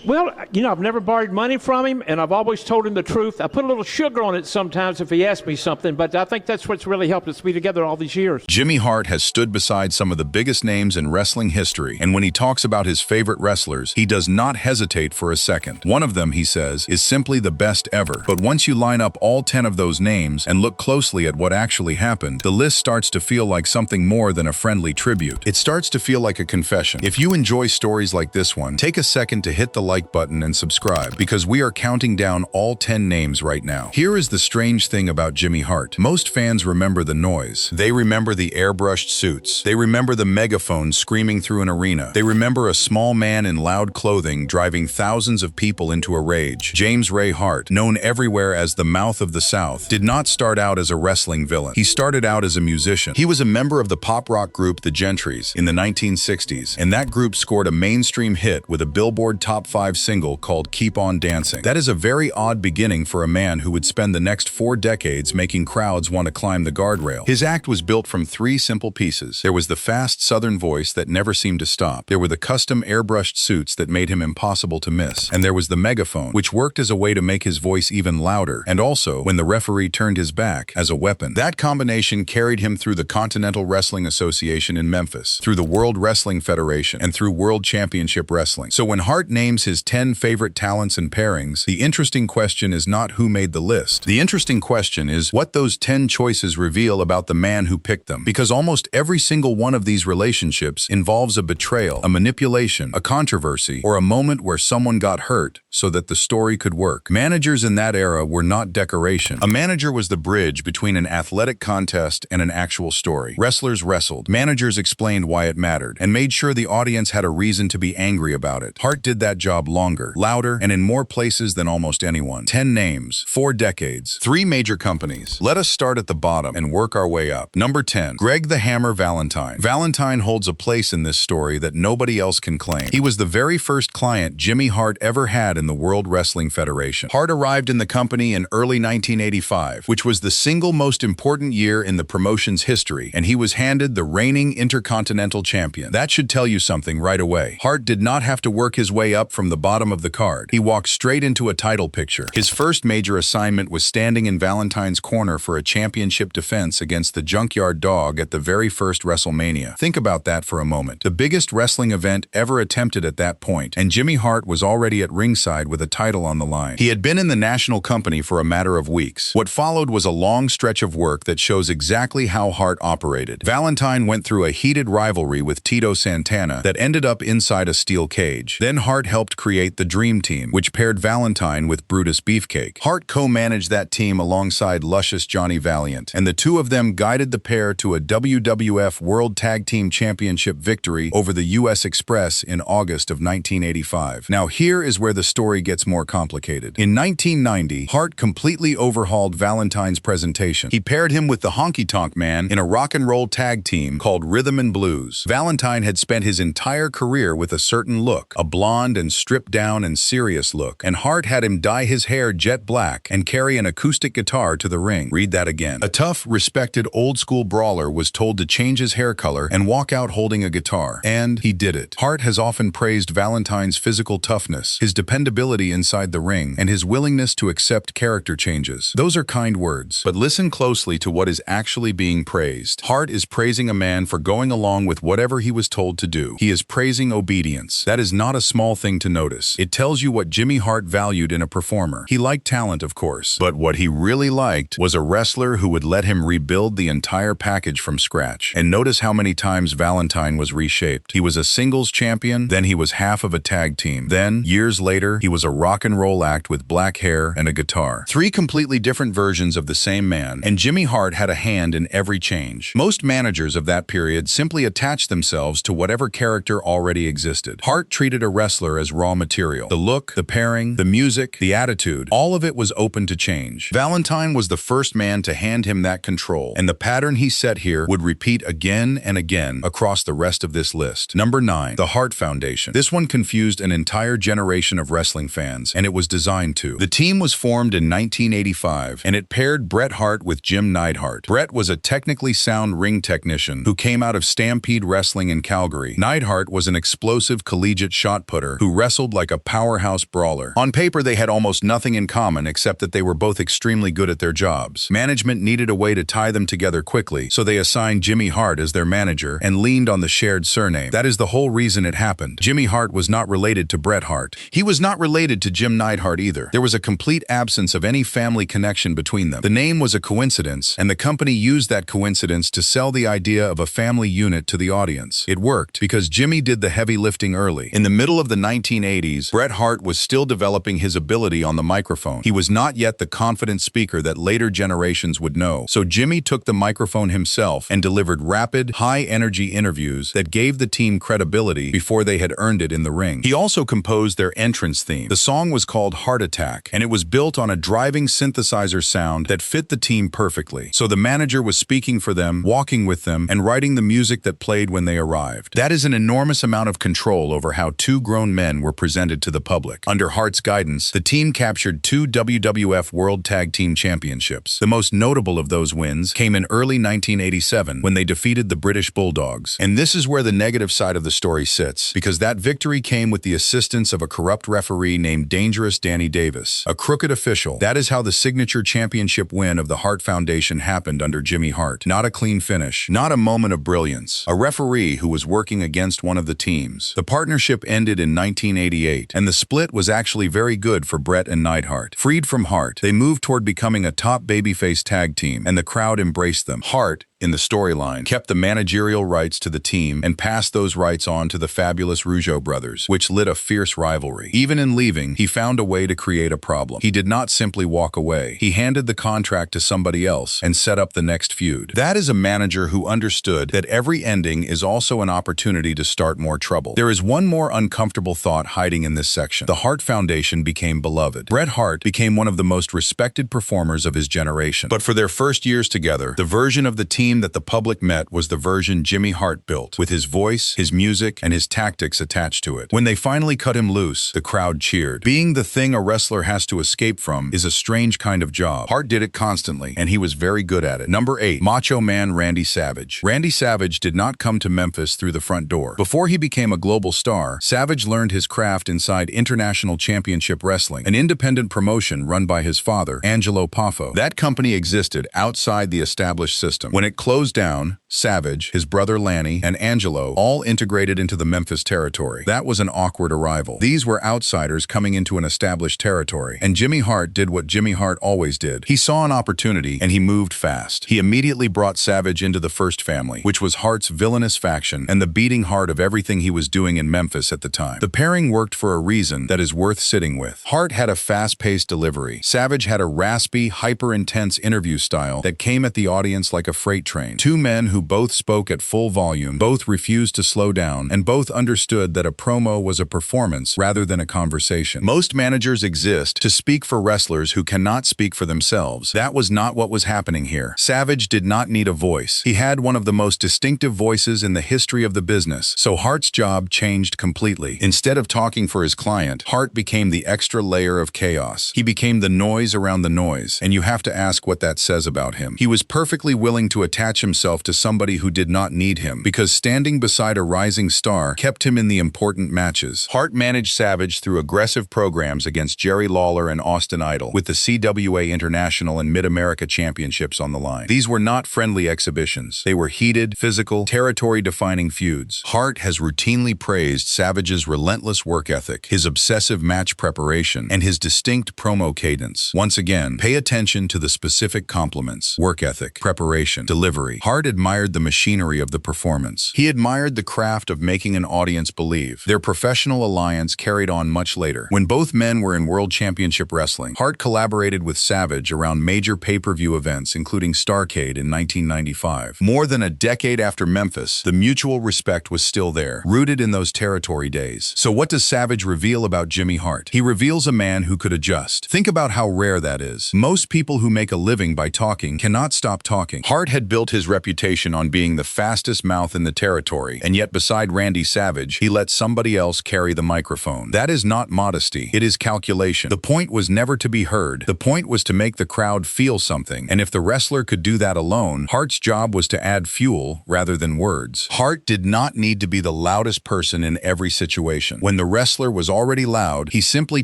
Well, I've never borrowed money from him, and I've always told him the truth. I put a little sugar on it sometimes if he asks me something, but I think that's what's really helped us be together all these years. Jimmy Hart has stood beside some of the biggest names in wrestling history, and when he talks about his favorite wrestlers, he does not hesitate for a second. One of them, he says, is simply the best ever. But once you line up all 10 of those names and look closely at what actually happened, the list starts to feel like something more than a friendly tribute. It starts to feel like a confession. If you enjoy stories like this one, take a second to hit the like button and subscribe, because we are counting down all 10 names right now. Here is the strange thing about Jimmy Hart. Most fans remember the noise. They remember the airbrushed suits. They remember the megaphone screaming through an arena. They remember a small man in loud clothing driving thousands of people into a rage. James Ray Hart, known everywhere as the Mouth of the South, did not start out as a wrestling villain. He started out as a musician. He was a member of the pop rock group The Gentrys in the 1960s, and that group scored a mainstream hit with a Billboard Top 5 single called Keep On Dancing. That is a very odd beginning for a man who would spend the next 4 decades making crowds want to climb the guardrail. His act was built from 3 simple pieces. There was the fast Southern voice that never seemed to stop. There were the custom airbrushed suits that made him impossible to miss. And there was the megaphone, which worked as a way to make his voice even louder, and also, when the referee turned his back, as a weapon. That combination carried him through the Continental Wrestling Association in Memphis, through the World Wrestling Federation, and through World Championship Wrestling. So when Hart names his 10 favorite talents and pairings, the interesting question is not who made the list. The interesting question is what those 10 choices reveal about the man who picked them. Because almost every single one of these relationships involves a betrayal, a manipulation, a controversy, or a moment where someone got hurt so that the story could work. Managers in that era were not decoration. A manager was the bridge between an athletic contest and an actual story. Wrestlers wrestled. Managers explained why it mattered and made sure the audience had a reason to be angry about it. Hart did that job longer, louder, and in more places than almost anyone. 10 names, 4 decades, 3 major companies. Let us start at the bottom and work our way up. Number 10, Greg the Hammer Valentine. Valentine holds a place in this story that nobody else can claim. He was the very first client Jimmy Hart ever had in the World Wrestling Federation. Hart arrived in the company in early 1985, which was the single most important year in the promotion's history, and he was handed the reigning Intercontinental Champion. That should tell you something right away. Hart did not have to work his way up from the bottom of the card. He walked straight into a title picture. His first major assignment was standing in Valentine's corner for a championship defense against the Junkyard Dog at the very first WrestleMania. Think about that for a moment. The biggest wrestling event ever attempted at that point, and Jimmy Hart was already at ringside with a title on the line. He had been in the national company for a matter of weeks. What followed was a long stretch of work that shows exactly how Hart operated. Valentine went through a heated rivalry with Tito Santana that ended up inside a steel cage. Then Hart helped create the Dream Team, which paired Valentine with Brutus Beefcake. Hart co-managed that team alongside luscious Johnny Valiant, and the two of them guided the pair to a WWF World Tag Team Championship victory over the US Express in August of 1985. Now here is where the story gets more complicated. In 1990, Hart completely overhauled Valentine's presentation. He paired him with the Honky Tonk Man in a rock and roll tag team called Rhythm and Blues. Valentine had spent his entire career with a certain look, a blonde and stripped down and serious look, and Hart had him dye his hair jet black and carry an acoustic guitar to the ring. Read that again. A tough, respected old-school brawler was told to change his hair color and walk out holding a guitar, and he did it. Hart has often praised Valentine's physical toughness, his dependability inside the ring, and his willingness to accept character changes. Those are kind words, but listen closely to what is actually being praised. Hart is praising a man for going along with whatever he was told to do. He is praising obedience. That is not a small thing to notice. It tells you what Jimmy Hart valued in a performer. He liked talent, of course, but what he really liked was a wrestler who would let him rebuild the entire package from scratch. And notice how many times Valentine was reshaped. He was a singles champion, then he was half of a tag team. Then, years later, he was a rock and roll act with black hair and a guitar. 3 completely different versions of the same man, and Jimmy Hart had a hand in every change. Most managers of that period simply attached themselves to whatever character already existed. Hart treated a wrestler as raw material. The look, the pairing, the music, the attitude, all of it was open to change. Valentine was the first man to hand him that control, and the pattern he set here would repeat again and again across the rest of this list. Number 9, the Hart Foundation. This one confused an entire generation of wrestling fans, and it was designed to. The team was formed in 1985, and it paired Bret Hart with Jim Neidhart. Bret was a technically sound ring technician who came out of Stampede Wrestling in Calgary. Neidhart was an explosive collegiate shot putter who wrestled wrestled like a powerhouse brawler. On paper, they had almost nothing in common except that they were both extremely good at their jobs. Management needed a way to tie them together quickly, so they assigned Jimmy Hart as their manager and leaned on the shared surname. That is the whole reason it happened. Jimmy Hart was not related to Bret Hart. He was not related to Jim Neidhart either. There was a complete absence of any family connection between them. The name was a coincidence, and the company used that coincidence to sell the idea of a family unit to the audience. It worked because Jimmy did the heavy lifting early. In the middle of the 1980s, Bret Hart was still developing his ability on the microphone. He was not yet the confident speaker that later generations would know. So Jimmy took the microphone himself and delivered rapid, high-energy interviews that gave the team credibility before they had earned it in the ring. He also composed their entrance theme. The song was called Heart Attack, and it was built on a driving synthesizer sound that fit the team perfectly. So the manager was speaking for them, walking with them, and writing the music that played when they arrived. That is an enormous amount of control over how two grown men were presented to the public. Under Hart's guidance, the team captured 2 WWF World Tag Team Championships. The most notable of those wins came in early 1987 when they defeated the British Bulldogs. And this is where the negative side of the story sits, because that victory came with the assistance of a corrupt referee named Dangerous Danny Davis, a crooked official. That is how the signature championship win of the Hart Foundation happened under Jimmy Hart. Not a clean finish, not a moment of brilliance. A referee who was working against one of the teams. The partnership ended in 1988, and the split was actually very good for Bret and Neidhart. Freed from Hart, they moved toward becoming a top babyface tag team, and the crowd embraced them. Hart, in the storyline, kept the managerial rights to the team and passed those rights on to the fabulous Rougeau brothers, which lit a fierce rivalry. Even in leaving, he found a way to create a problem. He did not simply walk away. He handed the contract to somebody else and set up the next feud. That is a manager who understood that every ending is also an opportunity to start more trouble. There is one more uncomfortable thought hiding in this section. The Hart Foundation became beloved. Bret Hart became one of the most respected performers of his generation. But for their first years together, the version of the team that the public met was the version Jimmy Hart built, with his voice, his music, and his tactics attached to it. When they finally cut him loose, the crowd cheered. Being the thing a wrestler has to escape from is a strange kind of job. Hart did it constantly, and he was very good at it. Number 8. Macho Man Randy Savage. Randy Savage did not come to Memphis through the front door. Before he became a global star, Savage learned his craft inside International Championship Wrestling, an independent promotion run by his father, Angelo Poffo. That company existed outside the established system. When it closed down, Savage, his brother Lanny, and Angelo all integrated into the Memphis territory. That was an awkward arrival. These were outsiders coming into an established territory, and Jimmy Hart did what Jimmy Hart always did. He saw an opportunity, and he moved fast. He immediately brought Savage into the First Family, which was Hart's villainous faction and the beating heart of everything he was doing in Memphis at the time. The pairing worked for a reason that is worth sitting with. Hart had a fast-paced delivery. Savage had a raspy, hyper-intense interview style that came at the audience like a freight train. Two men who both spoke at full volume, both refused to slow down, and both understood that a promo was a performance rather than a conversation. Most managers exist to speak for wrestlers who cannot speak for themselves. That was not what was happening here. Savage did not need a voice. He had one of the most distinctive voices in the history of the business, so Hart's job changed completely. Instead of talking for his client, Hart became the extra layer of chaos. He became the noise around the noise, and you have to ask what that says about him. He was perfectly willing to attach himself to somebody who did not need him, because standing beside a rising star kept him in the important matches. Hart managed Savage through aggressive programs against Jerry Lawler and Austin Idol, with the CWA International and Mid-America Championships on the line. These were not friendly exhibitions. They were heated, physical, territory-defining feuds. Hart has routinely praised Savage's relentless work ethic, his obsessive match preparation, and his distinct promo cadence. Once again, pay attention to the specific compliments: work ethic, preparation, delivery. Hart admired the machinery of the performance. He admired the craft of making an audience believe. Their professional alliance carried on much later. When both men were in World Championship Wrestling, Hart collaborated with Savage around major pay-per-view events, including Starrcade in 1995. More than a decade after Memphis, the mutual respect was still there, rooted in those territory days. So what does Savage reveal about Jimmy Hart? He reveals a man who could adjust. Think about how rare that is. Most people who make a living by talking cannot stop talking. Hart had built built his reputation on being the fastest mouth in the territory, and yet beside Randy Savage, he let somebody else carry the microphone. That is not modesty, it is calculation. The point was never to be heard. The point was to make the crowd feel something, and if the wrestler could do that alone, Hart's job was to add fuel rather than words. Hart did not need to be the loudest person in every situation. When the wrestler was already loud, he simply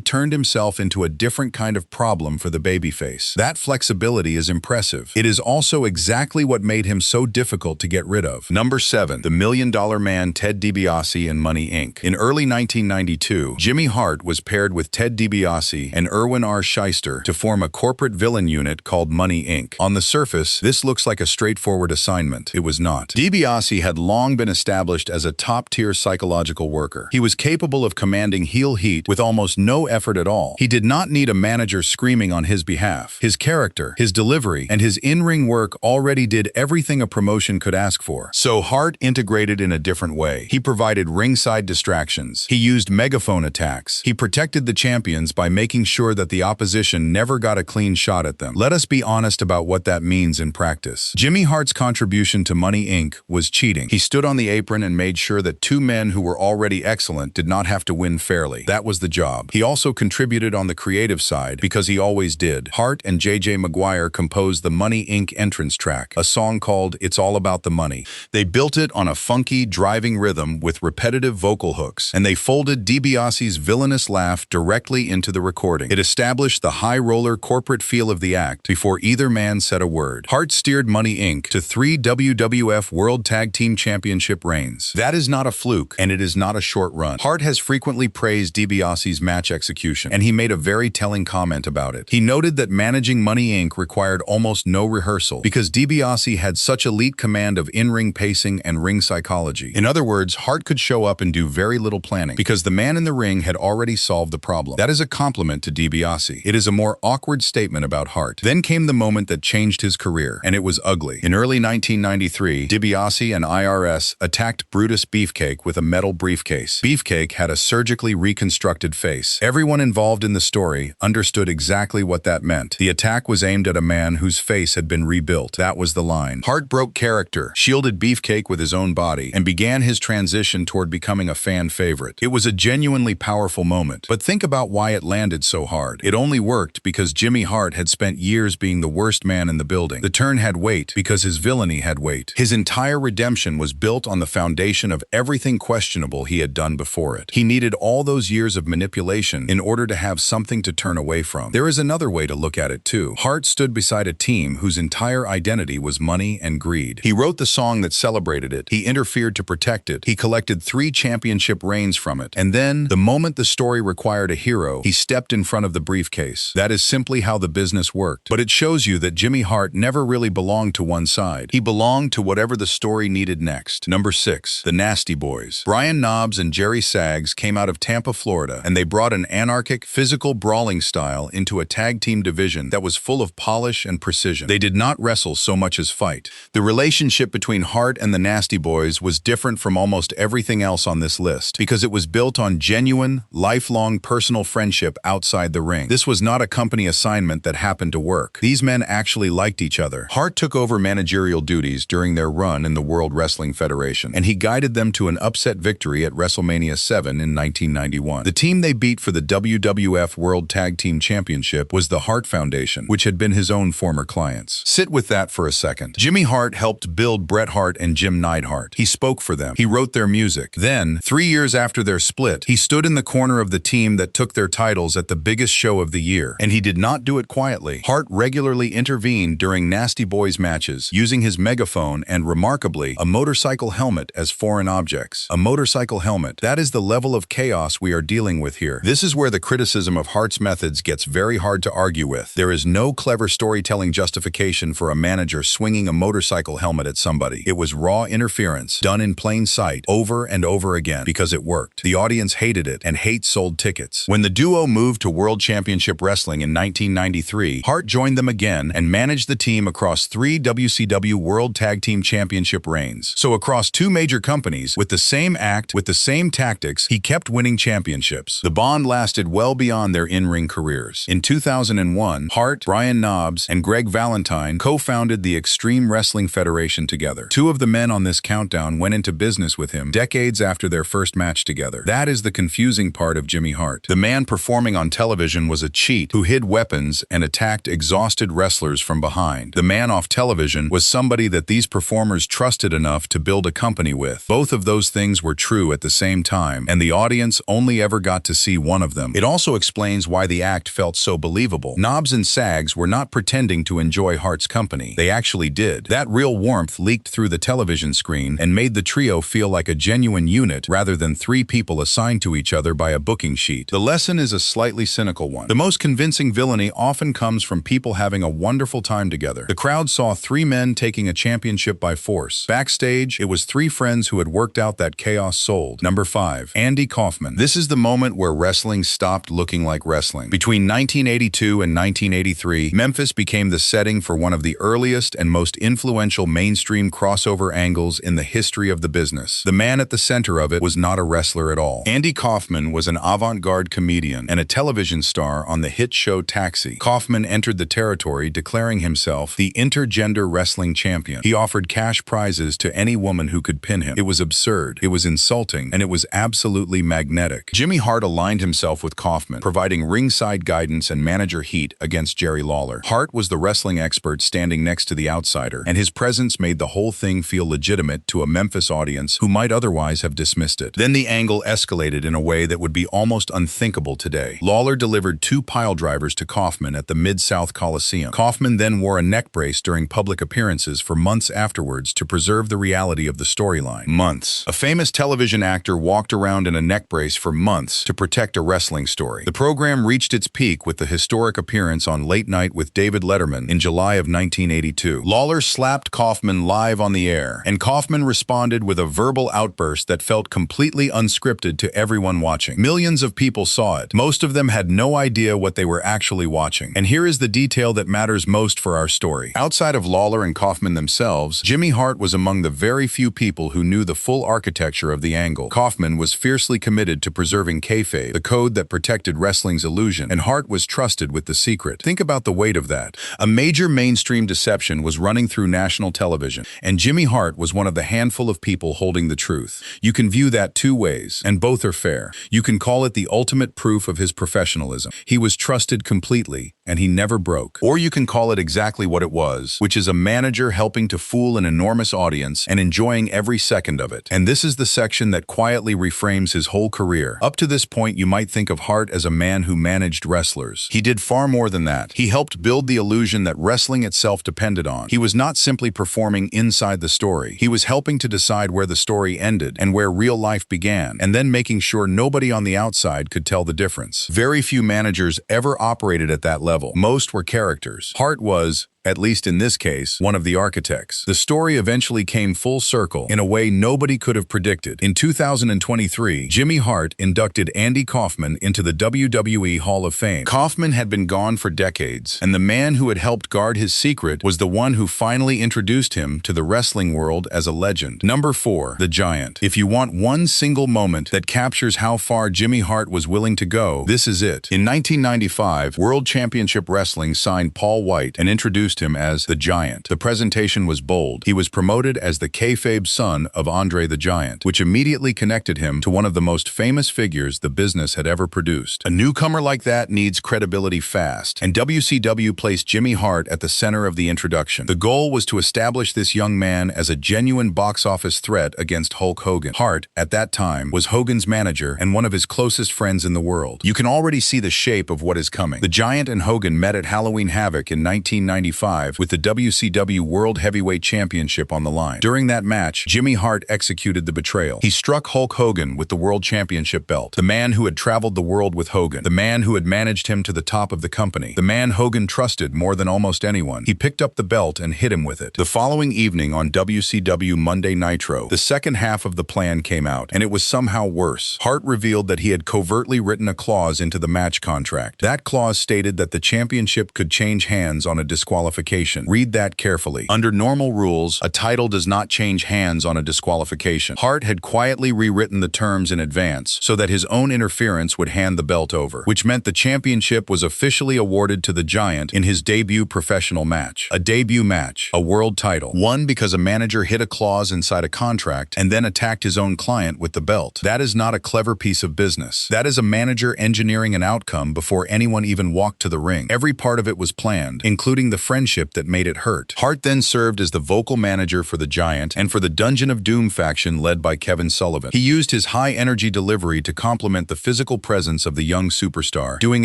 turned himself into a different kind of problem for the babyface. That flexibility is impressive. It is also exactly what made him so difficult to get rid of. Number 7. The Million Dollar Man Ted DiBiase and Money Inc. In early 1992, Jimmy Hart was paired with Ted DiBiase and Irwin R. Shyster to form a corporate villain unit called Money Inc. On the surface, this looks like a straightforward assignment. It was not. DiBiase had long been established as a top-tier psychological worker. He was capable of commanding heel heat with almost no effort at all. He did not need a manager screaming on his behalf. His character, his delivery, and his in-ring work already did everything a promotion could ask for. So Hart integrated in a different way. He provided ringside distractions. He used megaphone attacks. He protected the champions by making sure that the opposition never got a clean shot at them. Let us be honest about what that means in practice. Jimmy Hart's contribution to Money Inc. was cheating. He stood on the apron and made sure that two men who were already excellent did not have to win fairly. That was the job. He also contributed on the creative side, because he always did. Hart and J.J. Maguire composed the Money Inc. entrance track, a song called It's All About the Money. They built it on a funky, driving rhythm with repetitive vocal hooks, and they folded DiBiase's villainous laugh directly into the recording. It established the high-roller corporate feel of the act before either man said a word. Hart steered Money Inc. to 3 WWF World Tag Team Championship reigns. That is not a fluke, and it is not a short run. Hart has frequently praised DiBiase's match execution, and he made a very telling comment about it. He noted that managing Money Inc. required almost no rehearsal because DiBiase had such elite command of in-ring pacing and ring psychology. In other words, Hart could show up and do very little planning because the man in the ring had already solved the problem. That is a compliment to DiBiase. It is a more awkward statement about Hart. Then came the moment that changed his career, and it was ugly. In early 1993, DiBiase and IRS attacked Brutus Beefcake with a metal briefcase. Beefcake had a surgically reconstructed face. Everyone involved in the story understood exactly what that meant. The attack was aimed at a man whose face had been rebuilt. That was the line. Hart broke character, shielded Beefcake with his own body, and began his transition toward becoming a fan favorite. It was a genuinely powerful moment. But think about why it landed so hard. It only worked because Jimmy Hart had spent years being the worst man in the building. The turn had weight because his villainy had weight. His entire redemption was built on the foundation of everything questionable he had done before it. He needed all those years of manipulation in order to have something to turn away from. There is another way to look at it too. Hart stood beside a team whose entire identity was money and greed. He wrote the song that celebrated it. He interfered to protect it. He collected 3 championship reigns from it. And then, the moment the story required a hero, he stepped in front of the briefcase. That is simply how the business worked. But it shows you that Jimmy Hart never really belonged to one side. He belonged to whatever the story needed next. Number 6. The Nasty Boys. Brian Knobbs and Jerry Saggs came out of Tampa, Florida, and they brought an anarchic, physical brawling style into a tag team division that was full of polish and precision. They did not wrestle so much as fight. The relationship between Hart and the Nasty Boys was different from almost everything else on this list because it was built on genuine, lifelong personal friendship outside the ring. This was not a company assignment that happened to work. These men actually liked each other. Hart took over managerial duties during their run in the World Wrestling Federation, and he guided them to an upset victory at WrestleMania 7 in 1991. The team they beat for the WWF World Tag Team Championship was the Hart Foundation, which had been his own former clients. Sit with that for a second. Jimmy Hart helped build Bret Hart and Jim Neidhart. He spoke for them. He wrote their music. Then, 3 years after their split, he stood in the corner of the team that took their titles at the biggest show of the year, and he did not do it quietly. Hart regularly intervened during Nasty Boys matches, using his megaphone and, remarkably, a motorcycle helmet as foreign objects. A motorcycle helmet. That is the level of chaos we are dealing with here. This is where the criticism of Hart's methods gets very hard to argue with. There is no clever storytelling justification for a manager swinging a motorcycle helmet at somebody. It was raw interference, done in plain sight, over and over again, because it worked. The audience hated it, and hate sold tickets. When the duo moved to World Championship Wrestling in 1993, Hart joined them again and managed the team across 3 WCW World Tag Team Championship reigns. So across 2 major companies, with the same act, with the same tactics, he kept winning championships. The bond lasted well beyond their in-ring careers. In 2001, Hart, Brian Knobbs, and Greg Valentine co-founded the Extreme Wrestling Federation together. Two of the men on this countdown went into business with him decades after their first match together. That is the confusing part of Jimmy Hart. The man performing on television was a cheat who hid weapons and attacked exhausted wrestlers from behind. The man off television was somebody that these performers trusted enough to build a company with. Both of those things were true at the same time, and the audience only ever got to see one of them. It also explains why the act felt so believable. Knobs and Sags were not pretending to enjoy Hart's company. They actually did. That real warmth leaked through the television screen and made the trio feel like a genuine unit rather than three people assigned to each other by a booking sheet. The lesson is a slightly cynical one. The most convincing villainy often comes from people having a wonderful time together. The crowd saw three men taking a championship by force. Backstage, it was three friends who had worked out that chaos sold. Number 5, Andy Kaufman. This is the moment where wrestling stopped looking like wrestling. Between 1982 and 1983, Memphis became the setting for one of the earliest and most influential mainstream crossover angles in the history of the business. The man at the center of it was not a wrestler at all. Andy Kaufman was an avant-garde comedian and a television star on the hit show Taxi. Kaufman entered the territory declaring himself the intergender wrestling champion. He offered cash prizes to any woman who could pin him. It was absurd, it was insulting, and it was absolutely magnetic. Jimmy Hart aligned himself with Kaufman, providing ringside guidance and manager heat against Jerry Lawler. Hart was the wrestling expert standing next to the outsider, and his presence made the whole thing feel legitimate to a Memphis audience who might otherwise have dismissed it. Then the angle escalated in a way that would be almost unthinkable today. Lawler delivered 2 pile drivers to Kaufman at the Mid-South Coliseum. Kaufman then wore a neck brace during public appearances for months afterwards to preserve the reality of the storyline. Months. A famous television actor walked around in a neck brace for months to protect a wrestling story. The program reached its peak with the historic appearance on Late Night with David Letterman in July of 1982. Lawler slapped Kaufman live on the air, and Kaufman responded with a verbal outburst that felt completely unscripted to everyone watching. Millions of people saw it. Most of them had no idea what they were actually watching. And here is the detail that matters most for our story. Outside of Lawler and Kaufman themselves, Jimmy Hart was among the very few people who knew the full architecture of the angle. Kaufman was fiercely committed to preserving kayfabe, the code that protected wrestling's illusion, and Hart was trusted with the secret. Think about the weight of that. A major mainstream deception was running through national television, and Jimmy Hart was one of the handful of people holding the truth. You can view that two ways, and both are fair. You can call it the ultimate proof of his professionalism. He was trusted completely, and he never broke. Or you can call it exactly what it was, which is a manager helping to fool an enormous audience and enjoying every second of it. And this is the section that quietly reframes his whole career. Up to this point, you might think of Hart as a man who managed wrestlers. He did far more than that. He helped build the illusion that wrestling itself depended on. He was not simply performing inside the story. He was helping to decide where the story ended and where real life began, and then making sure nobody on the outside could tell the difference. Very few managers ever operated at that level. Most were characters. Hart was, at least in this case, one of the architects. The story eventually came full circle in a way nobody could have predicted. In 2023, Jimmy Hart inducted Andy Kaufman into the WWE Hall of Fame. Kaufman had been gone for decades, and the man who had helped guard his secret was the one who finally introduced him to the wrestling world as a legend. Number 4, The Giant. If you want one single moment that captures how far Jimmy Hart was willing to go, this is it. In 1995, World Championship Wrestling signed Paul White and introduced him as the Giant. The presentation was bold. He was promoted as the kayfabe son of Andre the Giant, which immediately connected him to one of the most famous figures the business had ever produced. A newcomer like that needs credibility fast, and WCW placed Jimmy Hart at the center of the introduction. The goal was to establish this young man as a genuine box office threat against Hulk Hogan. Hart, at that time, was Hogan's manager and one of his closest friends in the world. You can already see the shape of what is coming. The Giant and Hogan met at Halloween Havoc in 1995 with the WCW World Heavyweight Championship on the line. During that match, Jimmy Hart executed the betrayal. He struck Hulk Hogan with the World Championship belt, the man who had traveled the world with Hogan, the man who had managed him to the top of the company, the man Hogan trusted more than almost anyone. He picked up the belt and hit him with it. The following evening on WCW Monday Nitro, the second half of the plan came out, and it was somehow worse. Hart revealed that he had covertly written a clause into the match contract. That clause stated that the championship could change hands on a disqualification. disqualification. Read that carefully. Under normal rules, a title does not change hands on a disqualification. Hart had quietly rewritten the terms in advance so that his own interference would hand the belt over, which meant the championship was officially awarded to the Giant in his debut professional match. A debut match, a world title, won because a manager hid a clause inside a contract and then attacked his own client with the belt. That is not a clever piece of business. That is a manager engineering an outcome before anyone even walked to the ring. Every part of it was planned, including the friendship that made it hurt. Hart then served as the vocal manager for the Giant and for the Dungeon of Doom faction led by Kevin Sullivan. He used his high-energy delivery to complement the physical presence of the young superstar, doing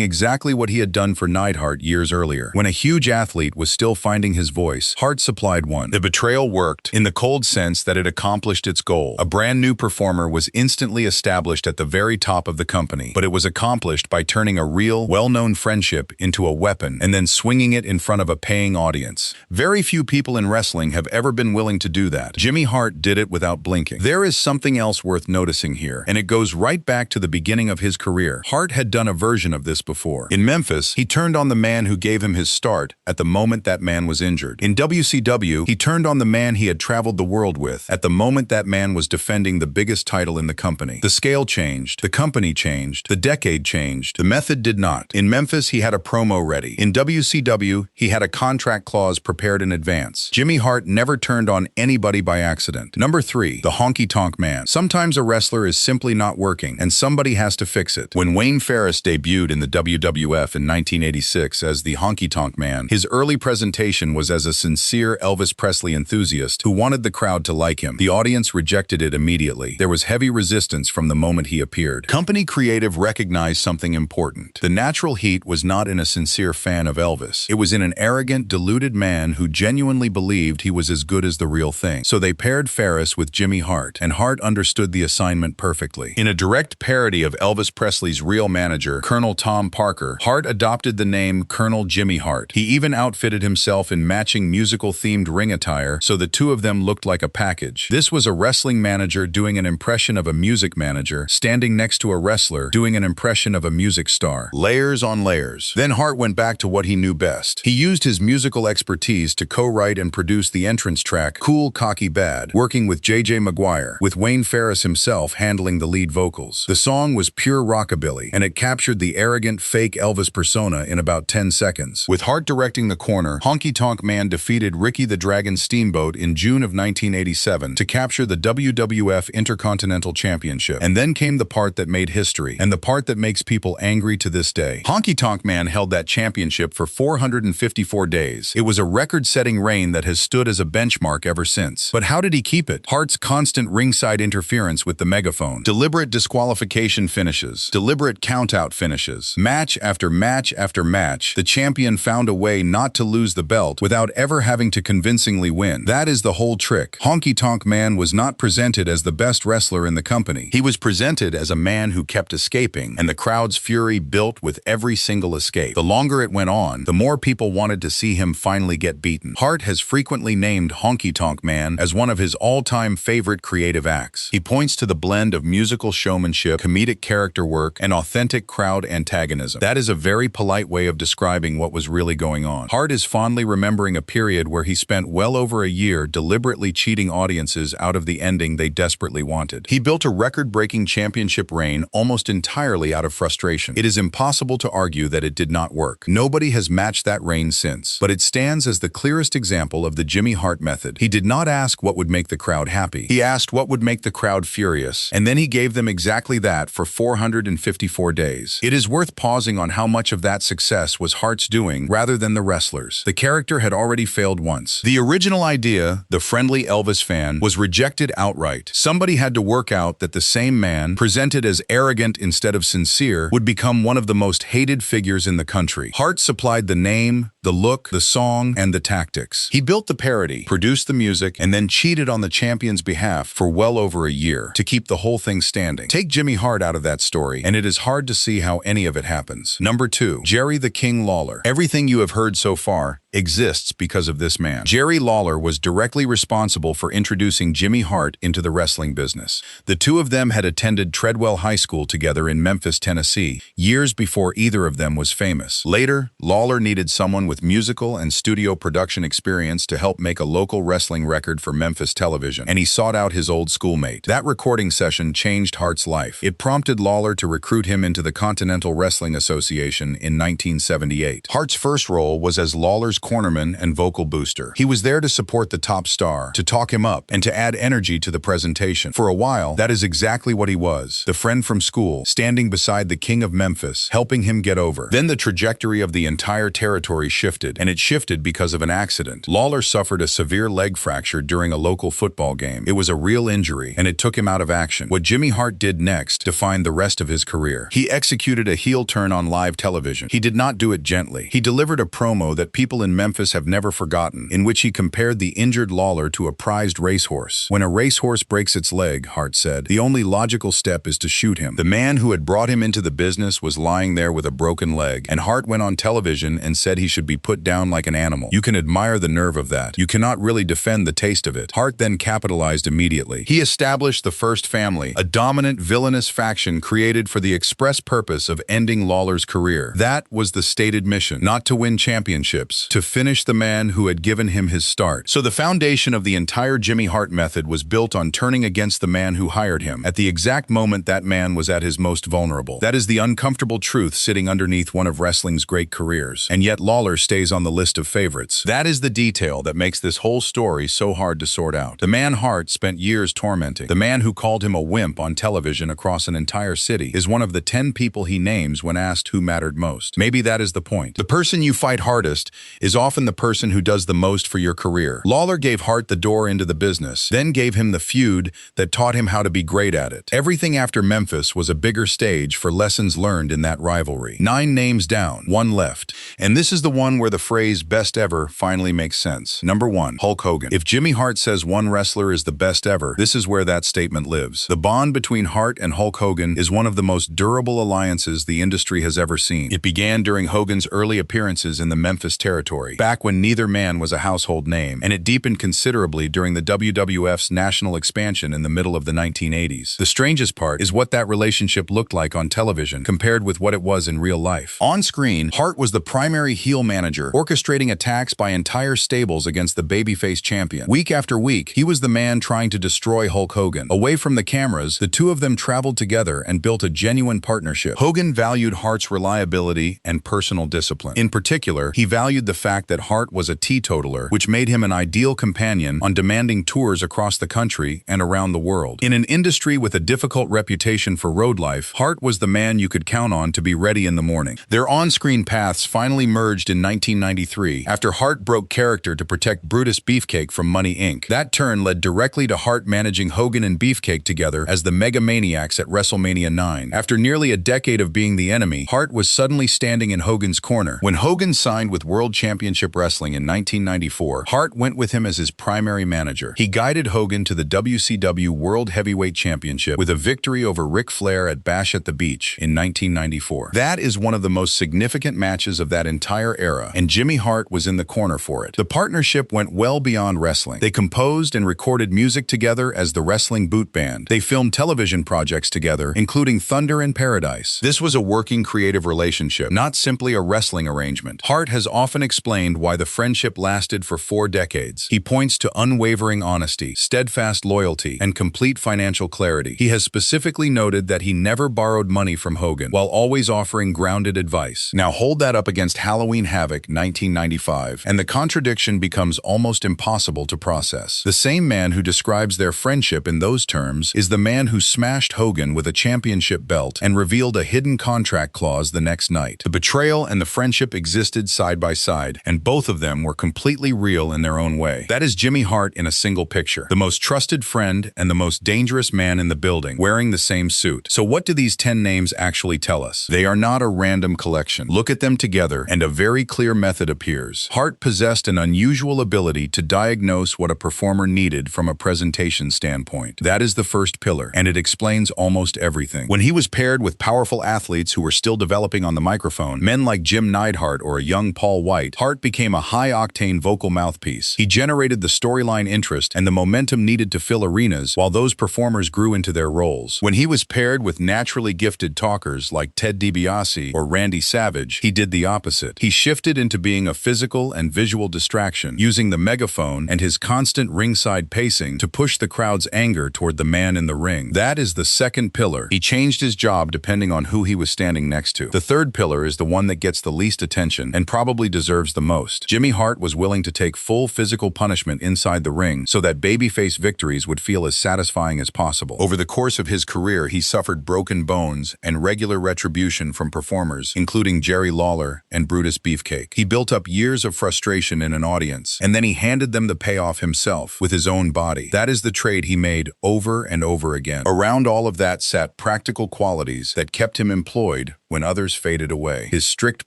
exactly what he had done for Neidhart years earlier. When a huge athlete was still finding his voice, Hart supplied one. The betrayal worked, in the cold sense that it accomplished its goal. A brand new performer was instantly established at the very top of the company, but it was accomplished by turning a real, well-known friendship into a weapon and then swinging it in front of a paying audience. Very few people in wrestling have ever been willing to do that. Jimmy Hart did it without blinking. There is something else worth noticing here, and it goes right back to the beginning of his career. Hart had done a version of this before. In Memphis, he turned on the man who gave him his start at the moment that man was injured. In WCW, he turned on the man he had traveled the world with at the moment that man was defending the biggest title in the company. The scale changed, the company changed, the decade changed, the method did not. In Memphis, he had a promo ready. In WCW, he had a contract clause prepared in advance. Jimmy Hart never turned on anybody by accident. Number 3, the Honky Tonk Man. Sometimes a wrestler is simply not working, and somebody has to fix it. When Wayne Ferris debuted in the WWF in 1986 as the Honky Tonk Man, his early presentation was as a sincere Elvis Presley enthusiast who wanted the crowd to like him. The audience rejected it immediately. There was heavy resistance from the moment he appeared. Company creative recognized something important. The natural heat was not in a sincere fan of Elvis. It was in an arrogant, deluded man who genuinely believed he was as good as the real thing. So they paired Ferris with Jimmy Hart, and Hart understood the assignment perfectly. In a direct parody of Elvis Presley's real manager, Colonel Tom Parker, Hart adopted the name Colonel Jimmy Hart. He even outfitted himself in matching musical-themed ring attire so the two of them looked like a package. This was a wrestling manager doing an impression of a music manager, standing next to a wrestler doing an impression of a music star. Layers on layers. Then Hart went back to what he knew best. He used his musical expertise to co-write and produce the entrance track Cool Cocky Bad, working with J.J. Maguire, with Wayne Ferris himself handling the lead vocals. The song was pure rockabilly, and it captured the arrogant, fake Elvis persona in about 10 seconds. With Hart directing the corner, Honky Tonk Man defeated Ricky the Dragon Steamboat in June of 1987 to capture the WWF Intercontinental Championship. And then came the part that made history, and the part that makes people angry to this day. Honky Tonk Man held that championship for 454 days. It was a record-setting reign that has stood as a benchmark ever since. But how did he keep it? Hart's constant ringside interference with the megaphone, deliberate disqualification finishes, deliberate countout finishes. Match after match after match, the champion found a way not to lose the belt without ever having to convincingly win. That is the whole trick. Honky Tonk Man was not presented as the best wrestler in the company. He was presented as a man who kept escaping, and the crowd's fury built with every single escape. The longer it went on, the more people wanted to see him finally get beaten. Hart has frequently named Honky Tonk Man as one of his all-time favorite creative acts. He points to the blend of musical showmanship, comedic character work, and authentic crowd antagonism. That is a very polite way of describing what was really going on. Hart is fondly remembering a period where he spent well over a year deliberately cheating audiences out of the ending they desperately wanted. He built a record-breaking championship reign almost entirely out of frustration. It is impossible to argue that it did not work. Nobody has matched that reign since, but it stands as the clearest example of the Jimmy Hart method. He did not ask what would make the crowd happy. He asked what would make the crowd furious, and then he gave them exactly that for 454 days. It is worth pausing on how much of that success was Hart's doing rather than the wrestlers. The character had already failed once. The original idea, the friendly Elvis fan, was rejected outright. Somebody had to work out that the same man, presented as arrogant instead of sincere, would become one of the most hated figures in the country. Hart supplied the name, the look, the song, and the tactics. He built the parody, produced the music, and then cheated on the champion's behalf for well over a year to keep the whole thing standing. Take Jimmy Hart out of that story, and it is hard to see how any of it happens. Number 2, Jerry the King Lawler. Everything you have heard so far exists because of this man. Jerry Lawler was directly responsible for introducing Jimmy Hart into the wrestling business. The two of them had attended Treadwell High School together in Memphis, Tennessee, years before either of them was famous. Later, Lawler needed someone with musical and studio production experience to help make a local wrestling record for Memphis television, and he sought out his old schoolmate. That recording session changed Hart's life. It prompted Lawler to recruit him into the Continental Wrestling Association in 1978. Hart's first role was as Lawler's cornerman and vocal booster. He was there to support the top star, to talk him up, and to add energy to the presentation. For a while, that is exactly what he was, the friend from school, standing beside the king of Memphis, helping him get over. Then the trajectory of the entire territory shifted, and it shifted because of an accident. Lawler suffered a severe leg fracture during a local football game. It was a real injury, and it took him out of action. What Jimmy Hart did next defined the rest of his career. He executed a heel turn on live television. He did not do it gently. He delivered a promo that people in Memphis have never forgotten, in which he compared the injured Lawler to a prized racehorse. When a racehorse breaks its leg, Hart said, the only logical step is to shoot him. The man who had brought him into the business was lying there with a broken leg, and Hart went on television and said he should be put down like an animal. You can admire the nerve of that. You cannot really defend the taste of it. Hart then capitalized immediately. He established the First Family, a dominant villainous faction created for the express purpose of ending Lawler's career. That was the stated mission, not to win championships, to finish the man who had given him his start. So the foundation of the entire Jimmy Hart method was built on turning against the man who hired him, at the exact moment that man was at his most vulnerable. That is the uncomfortable truth sitting underneath one of wrestling's great careers. And yet Lawler stays on the list of favorites. That is the detail that makes this whole story so hard to sort out. The man Hart spent years tormenting, the man who called him a wimp on television across an entire city, is one of the 10 people he names when asked who mattered most. Maybe that is the point. The person you fight hardest is often the person who does the most for your career. Lawler gave Hart the door into the business, then gave him the feud that taught him how to be great at it. Everything after Memphis was a bigger stage for lessons learned in that rivalry. 9 names down, 1 left. And this is the one where the phrase best ever finally makes sense. Number 1, Hulk Hogan. If Jimmy Hart says one wrestler is the best ever, this is where that statement lives. The bond between Hart and Hulk Hogan is one of the most durable alliances the industry has ever seen. It began during Hogan's early appearances in the Memphis territory, back when neither man was a household name, and it deepened considerably during the WWF's national expansion in the middle of the 1980s. The strangest part is what that relationship looked like on television compared with what it was in real life. On screen, Hart was the primary heel manager, orchestrating attacks by entire stables against the babyface champion. Week after week, he was the man trying to destroy Hulk Hogan. Away from the cameras, the two of them traveled together and built a genuine partnership. Hogan valued Hart's reliability and personal discipline. In particular, he valued the fact that Hart was a teetotaler, which made him an ideal companion on demanding tours across the country and around the world. In an industry with a difficult reputation for road life, Hart was the man you could count on to be ready in the morning. Their on-screen paths finally merged in 1993 after Hart broke character to protect Brutus Beefcake from Money Inc. That turn led directly to Hart managing Hogan and Beefcake together as the Mega Maniacs at WrestleMania 9. After nearly a decade of being the enemy, Hart was suddenly standing in Hogan's corner. When Hogan signed with World Championship Wrestling in 1994, Hart went with him as his primary manager. He guided Hogan to the WCW World Heavyweight Championship with a victory over Ric Flair at Bash at the Beach in 1994. That is one of the most significant matches of that entire era, and Jimmy Hart was in the corner for it. The partnership went well beyond wrestling. They composed and recorded music together as the Wrestling Boot Band. They filmed television projects together, including Thunder in Paradise. This was a working creative relationship, not simply a wrestling arrangement. Hart has often explained why the friendship lasted for 4 decades. He points to unwavering honesty, steadfast loyalty, and complete financial clarity. He has specifically noted that he never borrowed money from Hogan, while always offering grounded advice. Now hold that up against Halloween Havoc 1995, and the contradiction becomes almost impossible to process. The same man who describes their friendship in those terms is the man who smashed Hogan with a championship belt and revealed a hidden contract clause the next night. The betrayal and the friendship existed side by side, and both of them were completely real in their own way. That is Jimmy Hart in a single picture. The most trusted friend and the most dangerous man in the building, wearing the same suit. So what do these 10 names actually tell us? They are not a random collection. Look at them together, and a very clear method appears. Hart possessed an unusual ability to diagnose what a performer needed from a presentation standpoint. That is the first pillar, and it explains almost everything. When he was paired with powerful athletes who were still developing on the microphone, men like Jim Neidhart or a young Paul White, Hart became a high-octane vocal mouthpiece. He generated the storyline interest and the momentum needed to fill arenas while those performers grew into their roles. When he was paired with naturally gifted talkers like Ted DiBiase or Randy Savage, he did the opposite. He shifted into being a physical and visual distraction, using the megaphone and his constant ringside pacing to push the crowd's anger toward the man in the ring. That is the second pillar. He changed his job depending on who he was standing next to. The third pillar is the one that gets the least attention and probably deserves the most. Jimmy Hart was willing to take full physical punishment inside the ring so that babyface victories would feel as satisfying as possible. Over the course of his career, he suffered broken bones and regular retribution from performers, including Jerry Lawler and Brutus Beefcake. He built up years of frustration in an audience, and then he handed them the payoff himself with his own body. That is the trade he made over and over again. Around all of that sat practical qualities that kept him employed when others faded away. His strict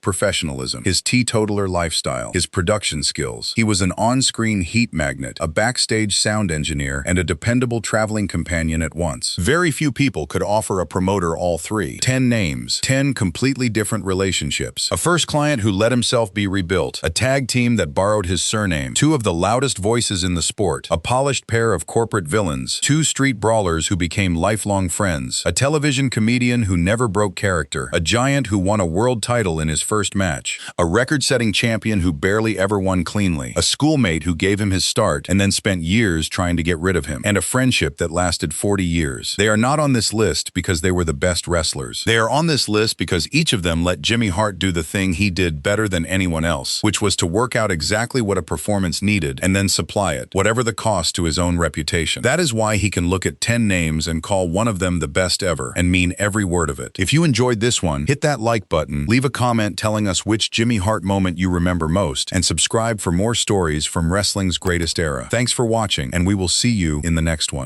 professionalism, his teetotaler lifestyle, his production skills. He was an on-screen heat magnet, a backstage sound engineer, and a dependable traveling companion at once. Very few people could offer a promoter all three. 10 names, 10 completely different relationships. A first client who let himself be rebuilt, a tag team that borrowed his surname, two of the loudest voices in the sport, a polished pair of corporate villains, two street brawlers who became lifelong friends, a television comedian who never broke character, a giant who won a world title in his first match, a record-setting champion who barely ever won cleanly, a schoolmate who gave him his start and then spent years trying to get rid of him, and a friendship that lasted 40 years. They are not on this list because they were the best wrestlers. They are on this list because each of them let Jimmy Hart do the thing he did better than anyone else, which was to work out exactly what a performance needed and then supply it, whatever the cost to his own reputation. That is why he can look at 10 names and call one of them the best ever and mean every word of it. If you enjoyed this one, hit that like button, leave a comment telling us which Jimmy Hart moment you remember most, and subscribe for more stories from wrestling's greatest era. Thanks for watching, and we will see you in the next one.